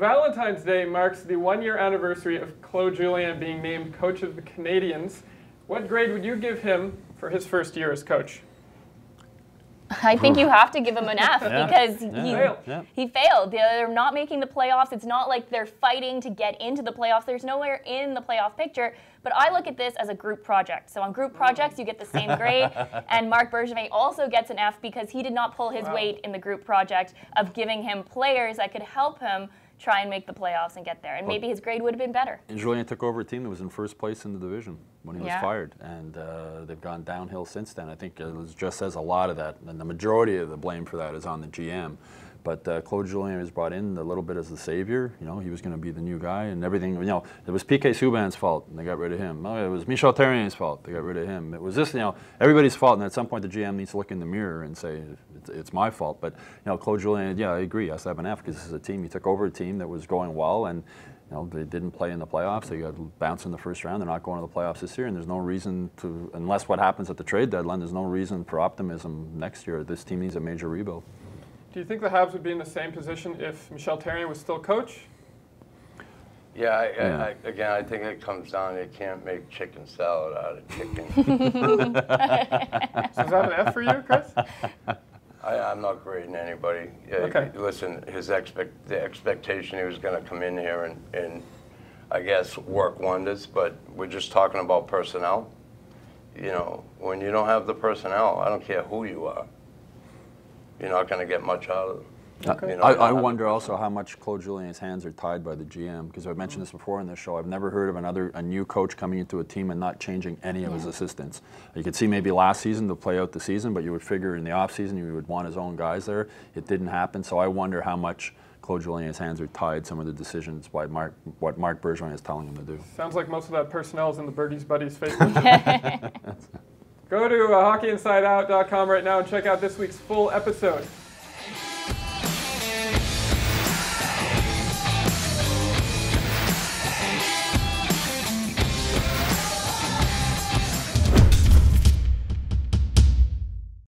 Valentine's Day marks the 1-year anniversary of Claude Julien being named coach of the Canadiens. What grade would you give him for his first year as coach? I think you have to give him an F because he failed. They're not making the playoffs. It's not like they're fighting to get into the playoffs. There's nowhere in the playoff picture. But I look at this as a group project. So on group projects, you get the same grade. And Marc Bergevin also gets an F because he did not pull his weight in the group project of giving him players that could help him try and make the playoffs and get there. And maybe his grade would have been better. And Julien took over a team that was in first place in the division when he was fired. And they've gone downhill since then. I think it just says a lot of that. And the majority of the blame for that is on the GM. But Claude Julien was brought in a little bit as the savior. You know, he was going to be the new guy and everything. You know, it was P.K. Subban's fault and they got rid of him. It was Michel Therrien's fault. They got rid of him. It was just, you know, everybody's fault. And at some point, the GM needs to look in the mirror and say, it's my fault. But, you know, Claude Julien, I agree, has to have an F because this is a team. He took over a team that was going well and, you know, they didn't play in the playoffs. They got bounced in the first round. They're not going to the playoffs this year. And there's no reason to, unless what happens at the trade deadline, there's no reason for optimism next year. This team needs a major rebuild. Do you think the Habs would be in the same position if Michel Therrien was still coach? Yeah, again, I think it comes down, you can't make chicken salad out of chicken. So is that an F for you, Chris? I'm not grading anybody. Okay. Listen, the expectation he was going to come in here and I guess work wonders, but we're just talking about personnel. You know, when you don't have the personnel, I don't care who you are, you're not going to get much out of them. Okay. You know, I wonder also how much Claude Julien's hands are tied by the GM, because I've mentioned this before in this show. I've never heard of a new coach coming into a team and not changing any of his assistants. You could see maybe last season to play out the season, but you would figure in the offseason you would want his own guys there. It didn't happen, so I wonder how much Claude Julien's hands are tied, some of the decisions by what Marc Bergevin is telling him to do. Sounds like most of that personnel is in the Birdies Buddies Facebook. Go to hockeyinsideout.com right now and check out this week's full episode.